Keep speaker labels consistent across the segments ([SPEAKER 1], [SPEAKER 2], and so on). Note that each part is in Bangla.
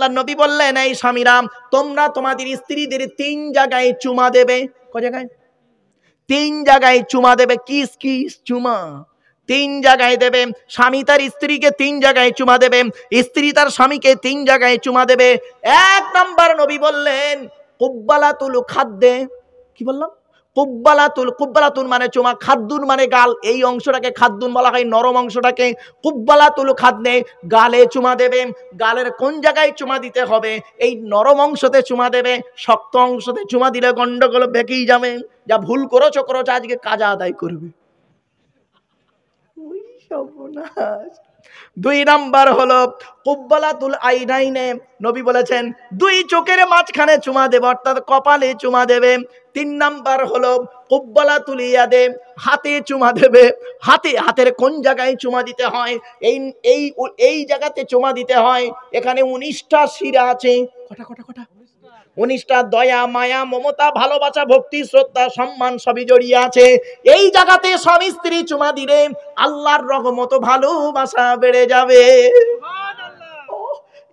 [SPEAKER 1] আল্লাহর নবী বললেন, এই স্বামীরা তোমরা তোমাদের স্ত্রীদের 3 জায়গায় চুমা দেবে। কয় জায়গায়? 3 জায়গায় চুমা দেবে। কিস কিস চুমা 3 জায়গায় দেবে। স্বামী তার স্ত্রীকে 3 জায়গায় চুমা দেবে, স্ত্রী তার স্বামীকে 3 জায়গায় চুমা দেবে। 1 নাম্বার নবী বললেন কুব্বালাতুল খাদ্দে। কি বললাম? কুব্বালাতুল। কুব্বালাতুল মানে চুমা, খাদ্দুন মানে গাল। এই অংশটাকে খাদ্দুন বলা হয়, নরম অংশটাকে। কুব্বালাতুল খাদ্দে, গালে চুমা দেবে। গালের কোন জায়গায় চুমা দিতে হবে? এই নরম অংশতে চুমা দেবে। শক্ত অংশতে চুমা দিলে গন্ডগোল বেঁকেই যাবে। যা ভুল করেছো করেছো, আজকে কাজা আদায় করবে। 2 নাম্বার হলো কুব্বালাতুল আইনাইনে। নবী বলেছেন 2 চোখের মাঝখানে চুমা দেবে, অর্থাৎ কপালে চুমা দেবে। 3 নাম্বার হলো কুব্বালাতুল ইয়াদে, হাতে চুমা দেবে। হাতের কোন জায়গায় চুমা দিতে হয়? এই জায়গাতে চুমা দিতে হয়। এখানে 19টা শিরা আছে। কটা? 19টা। দয়া, মায়া, মমতা, ভালোবাসা, ভক্তি, শ্রদ্ধা, সম্মান সবই জড়িয়ে আছে। এই জায়গাতে স্বামী স্ত্রী চুমা দিলে আল্লাহর রহমত, ভালোবাসা বেড়ে যাবে।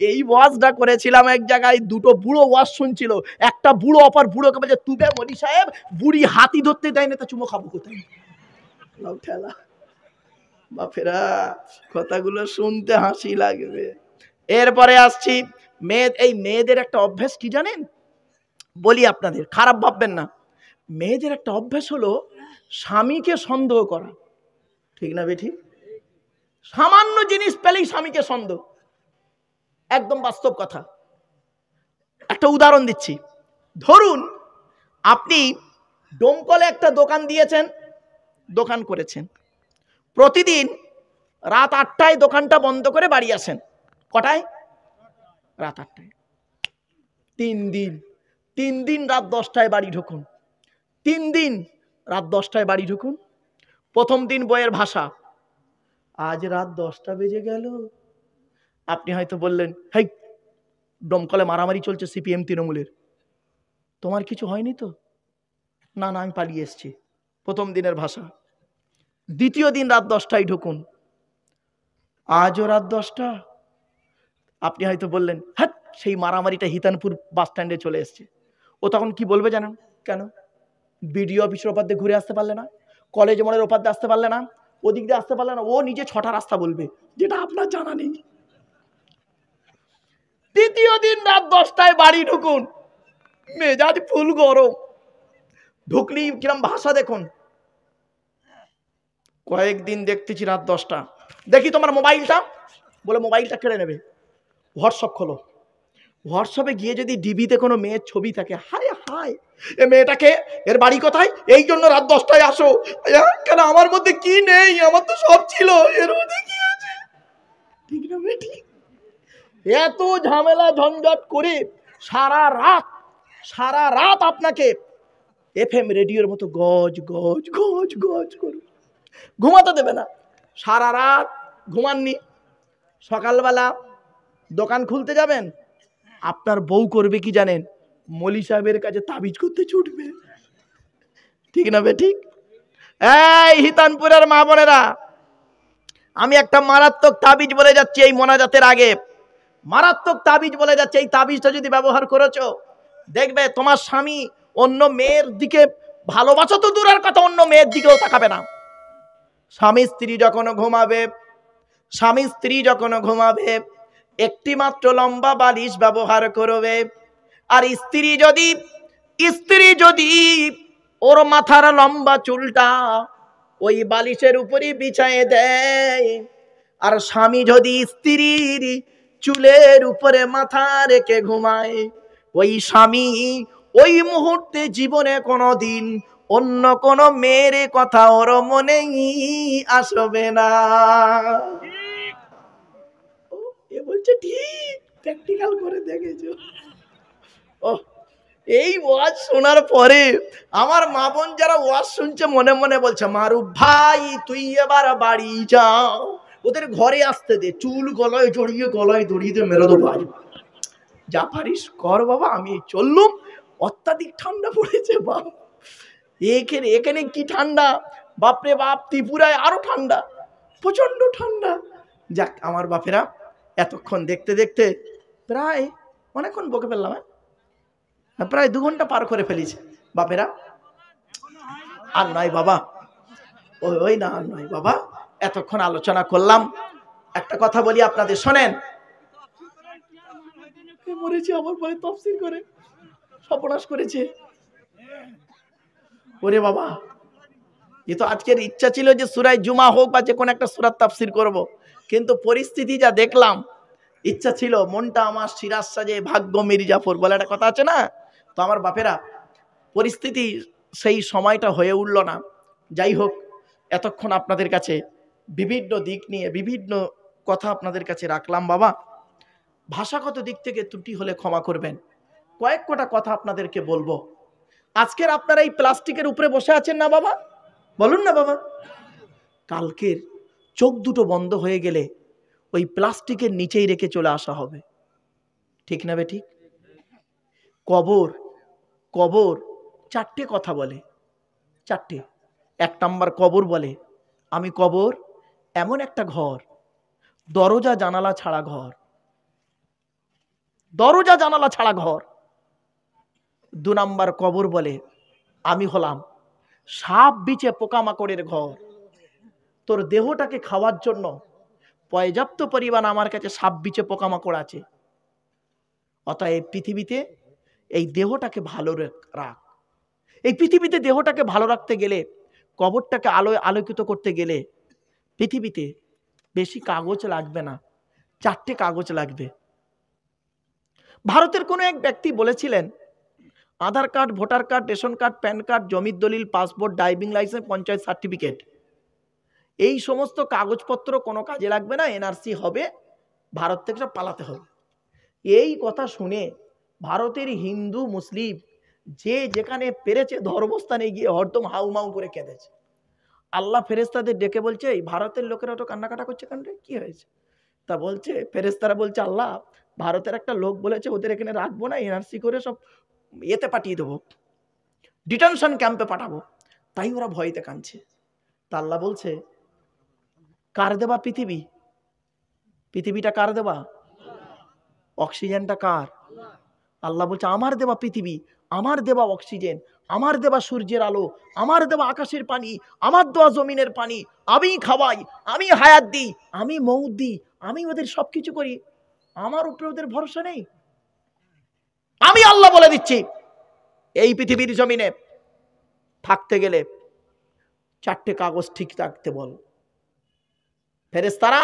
[SPEAKER 1] এই ওয়াজটা করেছিলাম এক জায়গায়, 2টো বুড়ো ওয়াজ শুনছিল। একটা বুড়ো অপর বুড়োকে বলছে, তুবে মনি সাহেব, বুড়ি হাতি ধরতে দেয় না, তো চুমো খাবো কোথায়? ঠেলা বাপেরা, কথাগুলো শুনতে হাসি লাগবে। এরপরে আসছি এই মেয়েদের একটা অভ্যাস কি জানেন? বলি আপনাদের, খারাপ ভাববেন না। মেয়েদের একটা অভ্যাস হলো স্বামীকে সন্দেহ করা। ঠিক না বেঠি? সামান্য জিনিস পেলেই স্বামীকে সন্দেহ। একদম বাস্তব কথা। একটা উদাহরণ দিচ্ছি। ধরুন আপনি ডোমকলে একটা দোকান দিয়েছেন, দোকান করেছেন। প্রতিদিন রাত 8টায় দোকানটা বন্ধ করে বাড়ি আসেন। কটায়? রাত 8টায়। 3 দিন রাত 10টায় বাড়ি ঢুকুন। 3 দিন রাত 10টায় বাড়ি ঢুকুন। প্রথম দিন বইয়ের ভাষা, আজ রাত 10টা বেজে গেল। আপনি হয়তো বললেন, হেই, ডোমকলে মারামারি চলছে সিপিএম তৃণমূলের, তোমার কিছু হয়নি তো? না, আমি পালিয়ে এসেছি। প্রথম দিনের ভাষা। দ্বিতীয় দিন রাত 10টায় ঢুকুন, আজও রাত 10টা। আপনি হয়তো বললেন, হ্যাঁ, সেই মারামারিটা হিতানপুর বাস স্ট্যান্ডে চলে এসছে। ও তখন কি বলবে জানেন? কেন? বিডিও অফিসের ওপর দিয়ে ঘুরে আসতে পারলে না? কলেজ মোড়ের ওপর দিয়ে আসতে পারলে না? ওদিক দিয়ে আসতে পারলে না? ও নিজে 6টা রাস্তা বলবে, যেটা আপনার জানা নেই। তৃতীয় দিন রাত 10টায় বাড়ি ঢুকুন, মেজাজ ফুল গরম। ঢুকলি কিরম ভাষা দেখুন। কয়েকদিন দেখতেছি রাত 10টা, দেখি তোমার মোবাইলটা, বলে মোবাইলটা কেড়ে নেবে। হোয়াটসঅ্যাপ খোলো। হোয়াটসঅ্যাপে গিয়ে যদি ডিবিতে কোনো মেয়ের ছবি থাকে, হায় হায়, এ মেয়েটাকে, এর বাড়ি কোথায়, এই জন্য রাত 10টায় আসো। কেন, আমার মধ্যে কি নেই? আমার তো সব ছিল, এর মধ্যে কি আছে? ঠিক না বেটি? এত ঝামেলা ঝঞ্ঝট করে সারা রাত আপনাকে এফএম রেডিওর মতো গজ গজ গজ গজ করে ঘুমাতে দেবে না। সারা রাত ঘুমাননি, সকালবেলা দোকান খুলতে যাবেন, আপনার বউ করবে কি জানেন? মলি সাহেবের কাছে তাবিজ করতে ছুটবে। ঠিক না বেঠিক? এই হিতানপুরের মা বোনেরা, আমি একটা মারাত্মক তাবিজ বলে যাচ্ছি এই মোনাজাতের আগে। মারাত্মক তাবিজ বলে যাচ্ছে, এই তাবিজটা যদি ব্যবহার করেছো, দেখবে তোমার স্বামী অন্য মেয়ের দিকে, ভালোবাসা তো দূরের কথা, অন্য মেয়ের দিকেও তাকাবে না। স্বামী স্ত্রী যখন ঘুমাবে একটি মাত্র লম্বা বালিশ ব্যবহার করবে। আর স্ত্রী যদি ওর মাথার লম্বা চুলটা ওই বালিশের উপরই বিছায়ে দেয়, আর স্বামী যদি স্ত্রীর চুলের উপরে মাথা রেখে ঘুমায়, ওই স্বামী ওই মুহূর্তে জীবনে কোনোদিন অন্য কোন মেয়ের কথা ওর মনেই আসবে না। এ বলছে ঠিক, প্র্যাকটিক্যাল করে দেখেছো। এই ওয়াজ শোনার পরে আমার মা বোন যারা ওয়াজ শুনছে মনে মনে বলছে, মারুফ ভাই তুই এবার বাড়ি যাও, ওদের ঘরে আসতে দে, চুল গলায় জড়িয়ে মেরে দেবো, যা পারিস কর বাবা, আমি চললুম। অত্যাধিক ঠান্ডা পড়েছে বাপ, এখানে কি ঠান্ডা, বাপরে বাপ, ত্রিপুরায় আরো ঠান্ডা, প্রচন্ড ঠান্ডা। যাক আমার বাপেরা, এতক্ষণ দেখতে দেখতে প্রায় অনেকক্ষণ বকে ফেললাম, প্রায় 2 ঘন্টা পার করে ফেলিছে বাপেরা। আর নয় বাবা, ওই না, আর নয় বাবা, এতক্ষণ আলোচনা করলাম, একটা কথা বলি আপনাদের, শোনেন। মরেছে আমার ভাই তাফসীর করে সর্বনাশ করেছে। ওরে বাবা, এ তো আজকের ইচ্ছা ছিল যে সূরা জুমা হোক বা যে কোনো একটা সূরার তাফসীর করব, কিন্তু পরিস্থিতি যা দেখলাম, ইচ্ছা ছিল মনটা আমার সিরাজ সাজে ভাগ্য মির্জাফর বলে একটা কথা আছে না, তো আমার বাপেরা পরিস্থিতি সেই সময়টা হয়ে উঠল না। যাই হোক, এতক্ষণ আপনাদের কাছে বিভিন্ন দিক নিয়ে বিভিন্ন কথা আপনাদের কাছে রাখলাম বাবা। ভাষাগত দিক থেকে ত্রুটি হলে ক্ষমা করবেন। কয়েক কটা কথা আপনাদেরকে বলবো। আজকের আপনারা এই প্লাস্টিকের উপরে বসে আছেন না বাবা, বলুন না বাবা, কালকের চোখ দুটো বন্ধ হয়ে গেলে ওই প্লাস্টিকের নিচেই রেখে চলে আসা হবে, ঠিক না বে ঠিক? কবর, কবর 4টে কথা বলে, 4টে। 1 নাম্বার কবর বলে, আমি কবর এমন একটা ঘর, দরজা জানালা ছাড়া ঘর, দরজা জানালা ছাড়া ঘর। 2 নাম্বার কবর বলে, আমি হলাম সাপ বিছে পোকামাকড়ের ঘর, তোর দেহটাকে খাওয়ার জন্য পর্যাপ্ত পরিমাণ আমার কাছে সাপ বিছে পোকামাকড় আছে, অতএব পৃথিবীতে এই দেহটাকে ভালো রাখ। এই পৃথিবীতে দেহটাকে ভালো রাখতে গেলে, কবরটাকে আলোকিত করতে গেলে পৃথিবীতে বেশি কাগজ লাগবে না, 4টে কাগজ লাগবে। ভারতের কোনো এক ব্যক্তি বলেছিলেন, Aadhaar card, voter card, ration card, PAN card, জমির দলিল, passport, driving licence, panchayat certificate, এই সমস্ত কাগজপত্র কোনো কাজে লাগবে না, এনআরসি হবে, ভারত থেকে সব পালাতে হবে। এই কথা শুনে ভারতের হিন্দু মুসলিম যে যেখানে পেরেছে ধর্মস্থানে গিয়ে হরদম হাউমাউ করে কেঁদেছে। আল্লাহ ফেরেশতাদের ডেকে বলছে, এই ভারতের লোকেরা তো কান্নাকাটা করছে কেন রে, কি হয়েছে? তা বলছে, ফেরেশতারা বলছে, আল্লাহ ভারতের একটা লোক বলেছে ওদের এখানে রাখবো না, এনআরসি করে সব এতে পাঠিয়ে দেবো, ডিটেনশন ক্যাম্পে পাঠাবো, তাই ওরা ভয়তে কাঁদছে। তা আল্লাহ বলছে, কার দেবা পৃথিবী? পৃথিবীটা কার দেবা? অক্সিজেনটা কার? আল্লাহ বলছে, আমার দেবা পৃথিবী, আমার দেবা অক্সিজেন, আমার দেবা সূর্যের আলো, আমার দেবা আকাশের পানি, আমার দেওয়া জমিনের পানি, আমি খাওয়াই, আমি হায়াত দিই, আমি মৌত দিই, আমি ওদের সবকিছু করি, আমার উপরে ওদের ভরসা নেই? আমি আল্লাহ বলে দিচ্ছি, এই পৃথিবীর জমিনে থাকতে গেলে 4টে কাগজ ঠিক রাখতে বল। ফেরেশতারা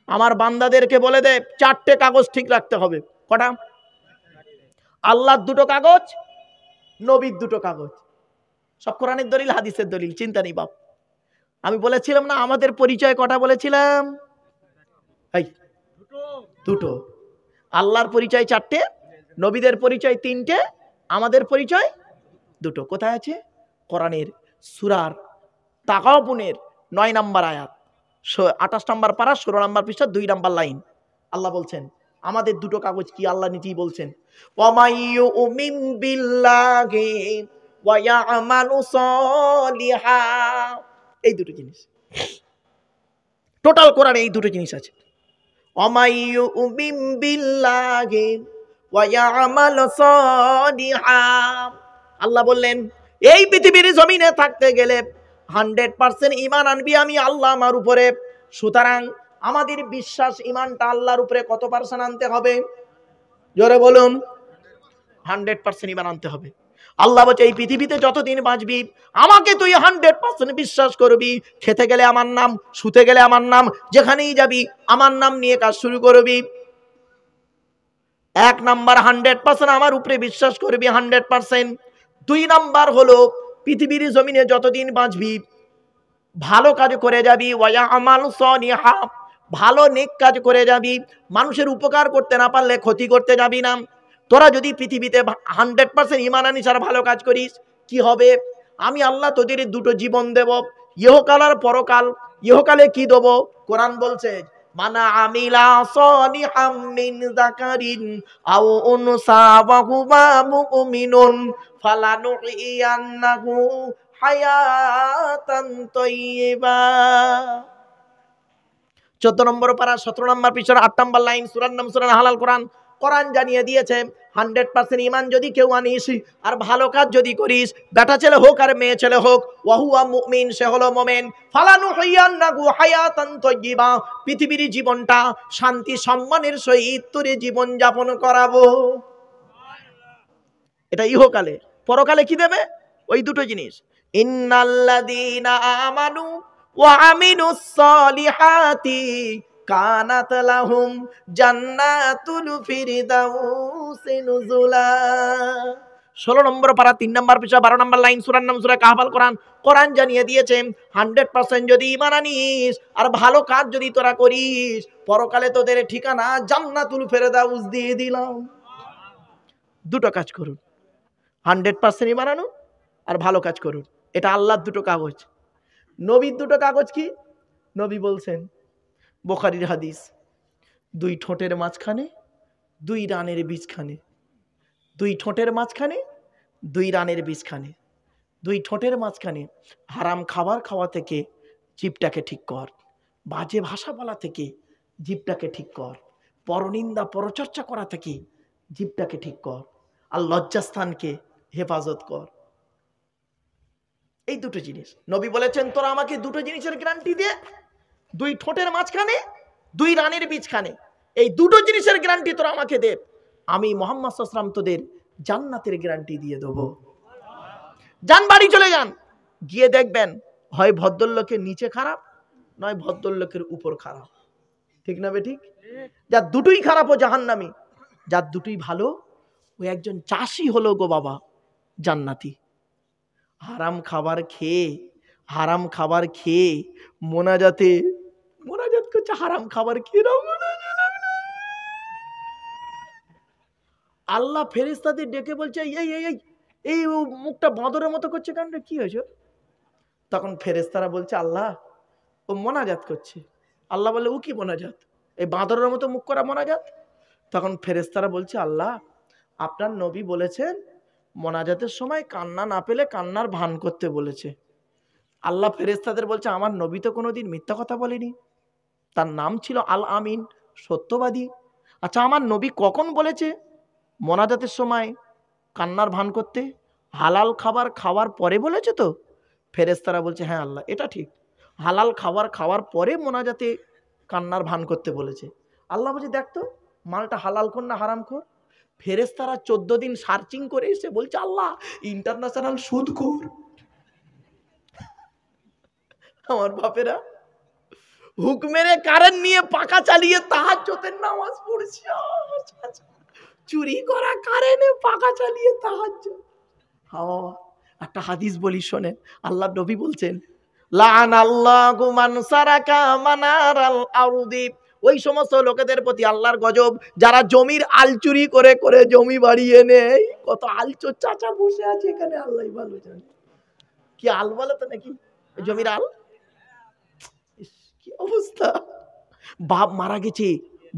[SPEAKER 1] আমার বান্দাদেরকে বলে দে 4টে কাগজ ঠিক রাখতে হবে। কটা? আল্লাহর 2টো কাগজ, নবীর 2টো কাগজ, সব কোরআনের দলিল, হাদিসের দলিল, চিন্তা নেই বাপ। আমি বলেছিলাম না আমাদের পরিচয় কটা বলেছিলাম? এই 2টো। আল্লাহর পরিচয় 4টে, নবীদের পরিচয় 3টে, আমাদের পরিচয় 2টো। কোথায় আছে? কোরআনের সূরার তাগাবুনের 9 নম্বর আয়াত, 28 নম্বর পারা, 16 নম্বর পৃষ্ঠা, 2 নম্বর লাইন। আল্লাহ বলছেন আমাদের 2টো কাগজ কি, আল্লাহ নিজেই বলছেন, ওয়ামাইয়ু উমিন বিল্লাহি ওয়া ইয়ামালু সলিহা। এই 2টো জিনিস টোটাল কোরআনে, এই 2টো জিনিস আছে। ওয়ামাইয়ু উমিন বিল্লাহি ওয়া ইয়ামালু সলিহা। আল্লাহ বললেন, এই পৃথিবীর জমিনে থাকতে গেলে 100% ঈমান আনবি আমি আল্লাহ আমার উপরে। সুতরাং আমাদের বিশ্বাস, ঈমানটা আল্লাহর উপরে কত পার্সেন্ট আনতে হবে? জোরে বলুন। 100% ঈমান আনতে হবে। আল্লাহ বলছে, এই পৃথিবীতে যতদিন বাঁচবি আমাকে তুই 100% বিশ্বাস করবি। খেতে গেলে আমার নাম, শুতে গেলে আমার নাম, যেখানেই যাবি আমার নাম নিয়ে কাজ শুরু করবি। 1 নাম্বার 100% আমার উপরে বিশ্বাস করবি, 100%। 2 নাম্বার হলো পৃথিবীর জমিনে যতদিন বাঁচবি ভালো কাজ করে যাবি, ওয়া আমাল সলিহা, ভালো নেক কাজ করে যাবি, মানুষের উপকার করতে না পারলে ক্ষতি করতে যাবি না। তোরা যদি পৃথিবীতে 100% ঈমান আনিস আর ভালো কাজ করিস, কি হবে? আমি আল্লাহ তোদের 2টো জীবন দেব, ইহকাল আর পরকাল। ইহকালে কি দেব? কোরআন বলছে, মানা আমিলা সলিহাম মিন যাকারিন আও উনসা ওয়া হুয়া মুমিনুন ফালানুহিয়ান্নাহু হায়াতান তাইয়্যিবা। 14 নম্বর পারা, 17 নম্বর পৃষ্ঠার 8 নম্বর লাইন, সূরার নাম সূরা হালাল কোরআন। কোরআন জানিয়ে দিয়েছে 100% ঈমান যদি কেউ আনিস আর ভালো কাজ যদি করিস, বেটা ছেলে হোক আর মেয়ে ছেলে হোক, ওয়াহুয়া মুমিন, সে হলো মুমিন, ফালানুহিয়ান্নাহু হায়াতান তাইয়্যিবা, পৃথিবীর জীবনটা শান্তি সম্মানের সহিত তোরে জীবন যাপন করাবো। এটা ইহকালে। পরকালে কি দেবে? ওই দুটো জিনিস, ইন্নাল্লাযীনা আমানু ওয়া আমিলুস সলিহাতি কানাত লাহুম জান্নাতুল ফিরদাউসি নুজুলা। 16 নম্বর পারা 3 নম্বর পৃষ্ঠা 12 নম্বর লাইন, সূরার নাম সূরা কাহফ। কোরআন জানিয়ে দিয়েছে 100% যদি ঈমান আনিস আর ভালো কাজ যদি তোরা করিস, পরকালে তোদের ঠিকানা জান্নাতুল ফিরদাউস দিয়ে দিলাম। দুটো কাজ করুন, 100% ঈমান আনুন আর ভালো কাজ করুন। এটা আল্লাহর দুটো কাগজ। নবীর দুটো কাগজ কি? নবী বলছেন, বুখারীর হাদিস, দুই ঠোঁটের মাঝখানে দুই রানের বীজখানে, দুই ঠোঁটের মাঝখানে দুই রানের বীজখানে, দুই ঠোঁটের মাঝখানে হারাম খাবার খাওয়া থেকে জিভটাকে ঠিক কর, বাজে ভাষা বলা থেকে জিভটাকে ঠিক কর, পরনিন্দা পরচর্চা করা থেকে জিভটাকে ঠিক কর, আর লজ্জাস্থানকে হেফাজত কর। এই দুটো জিনিস নবী বলেছেন, তোরা আমাকে দুটো জিনিসের গ্যারান্টি দে, দুই ঠোঁটের মাঝখানে দুই রানের বীজখানে, এই দুটো জিনিসের গ্যারান্টি তোরা আমাকে দে, আমি মুহাম্মদ সাল্লাল্লাহু আলাইহি ওয়াসাল্লাম তোদের জান্নাতের গ্যারান্টি দিয়ে দেবো। যান, বাড়ি চলে যান, গিয়ে দেখবেন হয় ভদ্রলোকের নিচে খারাপ, নয় ভদ্রলোকের উপর খারাপ। ঠিক না বে ঠিক? যার দুটোই খারাপ ও জাহান্নামী, যার দুটোই ভালো ওই একজন চাষি হলো গো বাবা, জান্নাতি। হারাম খাবার খেয়ে, হারাম খাবার খেয়ে মোনাজাত করছে, হারাম খাবার খেয়ে আল্লাহ ফেরেশতাদের ডেকে বলছে, এই এই এই এই মুখটা বাঁদরের মতো করছে কেন, কি হয়েছে? তখন ফেরেশতারা বলছে, আল্লাহ ও মোনাজাত করছে। আল্লাহ বলে, ও কি মোনাজাত? এই বাঁদরের মতো মুখ করা মোনাজাত? তখন ফেরেশতারা বলছে, আল্লাহ আপনার নবী বলেছেন মোনাজাতের সময় কান্না না পেলে কান্নার ভান করতে বলেছে। আল্লাহ ফেরেশতাদের বলছে, আমার নবী তো কোনোদিন মিথ্যা কথা বলেনি, তার নাম ছিল আল আমিন, সত্যবাদী। আচ্ছা, আমার নবী কখন বলেছে মোনাজাতের সময় কান্নার ভান করতে? হালাল খাবার খাওয়ার পরে বলেছে তো? ফেরেশতারা বলছে, হ্যাঁ আল্লাহ এটা ঠিক, হালাল খাবার খাওয়ার পরে মোনাজাতে কান্নার ভান করতে বলেছে। আল্লাহ বলছে, দেখতো মালটা হালাল কর না হারাম কর? ফেরেশতারা 14 দিন সার্চিং করে এসে বলছে, আল্লাহ ইন্টারন্যাশনাল সুদখোর। আমার বাপেরা হুকমেরে কারেন্ট নিয়ে পাকা চালিয়ে তাহাজ্জুদের নামাজ পড়ছে, চুরি করা কারেন্টে পাকা চালিয়ে তাহাজ্জুদ। একটা হাদিস বলি শোনেন, আল্লাহ নবী বলছেন, লাআনাল্লাহু মান সারাকা মানারাল আরদি, ওই সমস্ত লোকেদের প্রতি আল্লাহর গজব যারা জমির আল চুরি করে করে জমি বাড়িয়ে নেয়। কত আলচোর চাচা বসে আছে এখানে, আল্লাহই ভালো জানে। কি আল বলে তো নাকি জমির আল? কি অবস্থা! বাপ মারা গেছে,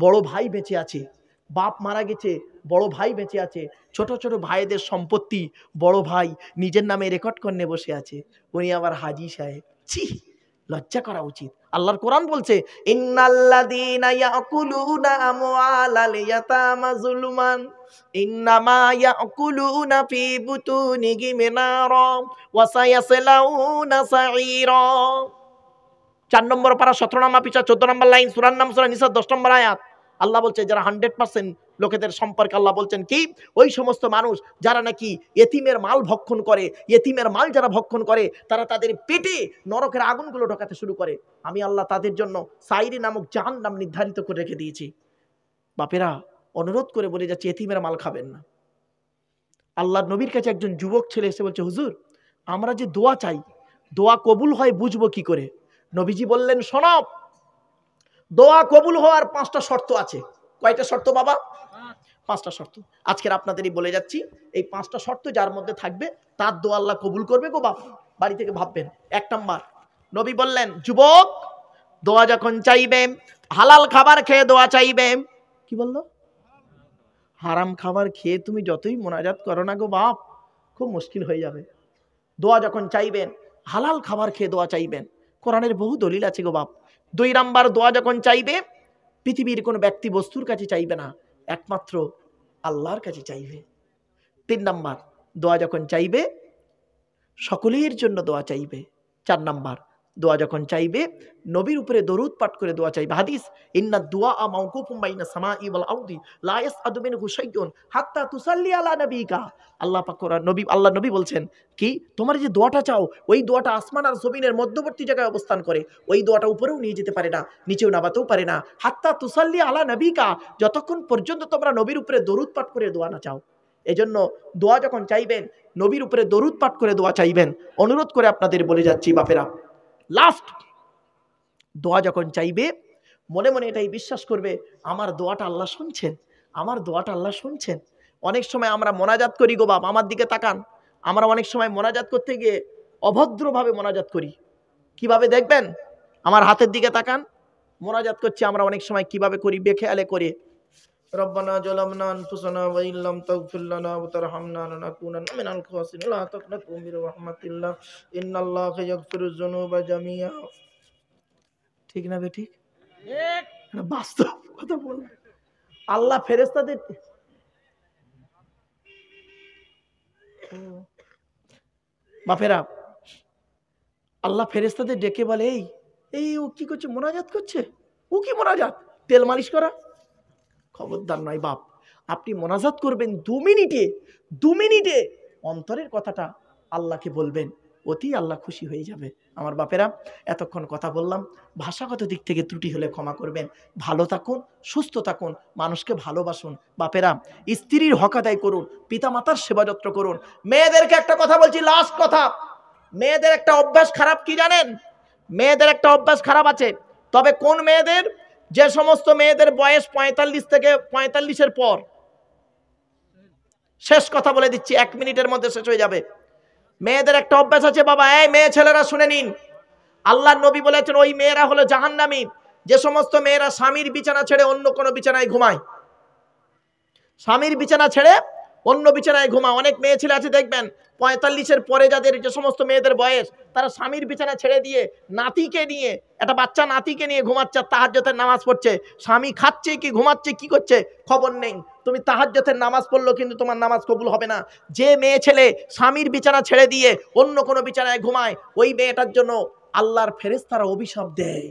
[SPEAKER 1] বড় ভাই বেঁচে আছে, বাপ মারা গেছে, বড় ভাই বেঁচে আছে, ছোট ছোট ভাইদের সম্পত্তি বড় ভাই নিজের নামে রেকর্ড করে বসে আছে, উনি আবার হাজী সাহেব। ছি, লজ্জা করা উচিত। আল্লাহর কোরআন বলছে, ইন্নাল্লাযীনা ইয়াকুলুনা আমওয়ালাল ইয়াতামা যুলমান ইন্নামা ইয়াকুলুনা ফি বুতুনিহিম নারা ওয়া সায়াসলাউনা সাঈরা। 4 নম্বর পারা 17 নম্বর পৃষ্ঠা 14 নম্বর লাইন, সূরার নাম সূরা নিসা 10 নম্বর আয়াত। আল্লাহ বলছে, যারা 100% লোকেদের সম্পর্কে আল্লাহ বলছেন কি, ওই সমস্ত মানুষ যারা নাকি এতিমের মাল ভক্ষণ করে, এতিমের মাল যারা ভক্ষণ করে তারা তাদের পেটে নরকের আগুনগুলো ঢোকাতে শুরু করে। আমি আল্লাহ তাদের জন্য সাইরি নামক জাহান্নাম নির্ধারিত করে রেখে দিয়েছি। বাপেরা অনুরোধ করে বলে যাচ্ছে, এতিমের মাল খাবেন না। আল্লাহর নবীর কাছে একজন যুবক ছেলে এসে বলছে, হুজুর আমরা যে দোয়া চাই, দোয়া কবুল হয় বুঝবো কি করে? নবীজি বললেন, শোনো, দোয়া কবুল হওয়ার 5টা শর্ত আছে। কয়টা শর্ত বাবা? 5টা শর্ত। আজকের আপনাদেরই বলে যাচ্ছি, এই 5টা শর্ত যার মধ্যে থাকবে তার দোয়া আল্লাহ কবুল করবে গো বাপ। বাড়ি থেকে ভাববেন। 1 নাম্বার, নবী বললেন, যুবক দোয়া যখন চাইবে হালাল খাবার খেয়ে দোয়া চাইবে। কি বললো? হারাম খাবার খেয়ে তুমি যতই মোনাজাত করো না গো বাপ, খুব মুশকিল হয়ে যাবে। দোয়া যখন চাইবেন হালাল খাবার খেয়ে দোয়া চাইবেন, কোরআনের বহু দলিল আছে গো বাপ। 2 নাম্বার, দোয়া যখন চাইবে পৃথিবীর কোনো ব্যক্তি বস্তুর কাছে চাইবে না, একমাত্র আল্লাহর কাছে চাইবে। 3 নাম্বার, দোয়া যখন চাইবে সকলের জন্য দোয়া চাইবে। 4 নাম্বার, দোয়া যখন চাইবে নবীর উপরে দরুদ পাঠ করে দোয়া চাইবে। হাদিস, ইন্না দুআ মাওকুফুম বাইনা সামাই ওয়াল আরদি লা ইয়াসআদু মিনহু শাইউন হাত্তা তুসাল্লি আলা নবিকা। আল্লাহ পাক আল্লাহ নবী বলছেন কি, তোমার যে দোয়াটা চাও ওই দোয়াটা আসমান আর জমিনের মধ্যবর্তী জায়গায় অবস্থান করে। ওই দোয়াটা উপরেও নিয়ে যেতে পারে না, নিচেও নামাতেও পারে না। হাত্তা তুসাল্লি আলা নবিকা, যতক্ষণ পর্যন্ত তোমরা নবীর উপরে দরুদ পাঠ করে দোয়া না চাও। এজন্য দোয়া যখন চাইবেন নবীর উপরে দরুদ পাঠ করে দোয়া চাইবেন। অনুরোধ করে আপনাদের বলে যাচ্ছি বাপেরা, লাস্ট দোয়া যখন চাইবে মনে মনে এটাই বিশ্বাস করবে, আমার দোয়াটা আল্লাহ শুনছেন, আমার দোয়াটা আল্লাহ শুনছেন। অনেক সময় আমরা মোনাজাত করি গো বাপ, আমার দিকে তাকান, আমরা অনেক সময় মোনাজাত করতে গিয়ে অভদ্রভাবে মোনাজাত করি। কিভাবে দেখবেন, আমার হাতের দিকে তাকান, মোনাজাত করছি আমরা অনেক সময় কিভাবে করি, বেখেয়ালে করে। রব্বানা জালামনা আনফুসানা ওয়া ইল্লাম তাগফির লানা ওয়া তারহামনা লানাকুনান্না মিনাল খাসিরিন লা তাকনাতু মির রাহমাতিল্লাহ ইন্নাল্লাহা ইয়াগফিরুয যুনুবা জামিআ। ঠিক না বেঠিক? ঠিক। বাস্তব কথা বল। আল্লাহ ফেরেশতাদের বাপেরা, আল্লাহ ফেরেশতাদের ডেকে বলে, এই ও কি করছে, মোনাজাত করছে। ও কি মোনাজাত, তেল মালিশ করা? খবরদার নয় বাপ, আপনি মোনাজাত করবেন 2 মিনিটে অন্তরের কথাটা আল্লাহকে বলবেন, অতি আল্লাহ খুশি হয়ে যাবে। আমার বাপেরা, এতক্ষণ কথা বললাম, ভাষাগত দিক থেকে ত্রুটি হলে ক্ষমা করবেন। ভালো থাকুন, সুস্থ থাকুন, মানুষকে ভালোবাসুন। বাপেরা, স্ত্রীর হক আদায় করুন, পিতামাতার সেবা যত্ন করুন। মেয়েদেরকে একটা কথা বলছি, লাস্ট কথা, মেয়েদের একটা অভ্যাস খারাপ, কি জানেন? মেয়েদের একটা অভ্যাস খারাপ আছে। তবে কোন মেয়েদের? যে সমস্ত মেয়েদের বয়স 45 থেকে 45-এর পর। শেষ কথা বলে দিচ্ছি, 1 মিনিটের মধ্যে শেষ হয়ে যাবে। মেয়েদের একটা অভ্যাস আছে বাবা, এই মেয়ে ছেলেরা শুনে নিন, আল্লাহর নবী বলেছেন ওই মেয়েরা হলো জাহান্নামী যে সমস্ত মেয়েরা স্বামীর বিছানা ছেড়ে অন্য কোনো বিছানায় ঘুমায়। স্বামীর বিছানা ছেড়ে অন্য বিছানায় ঘুমায়। অনেক মেয়ে ছেলে আছে দেখবেন 45-এর পরে, যাদের যে সমস্ত মেয়েদের বয়স, তারা স্বামীর বিছানা ছেড়ে দিয়ে নাতিকে নিয়ে, একটা বাচ্চা নাতিকে নিয়ে ঘুমাচ্ছে, তাহাজ্জুদের নামাজ পড়ছে। স্বামী খাচ্ছে কি ঘুমাচ্ছে কি করছে খবর নেই। তুমি তাহাজ্জুদের নামাজ পড়লো কিন্তু তোমার নামাজ কবুল হবে না। যে মেয়ে ছেলে স্বামীর বিছানা ছেড়ে দিয়ে অন্য কোনো বিছানায় ঘুমায়, ওই মেয়েটার জন্য আল্লাহর ফেরেশতারা অভিশাপ দেয়।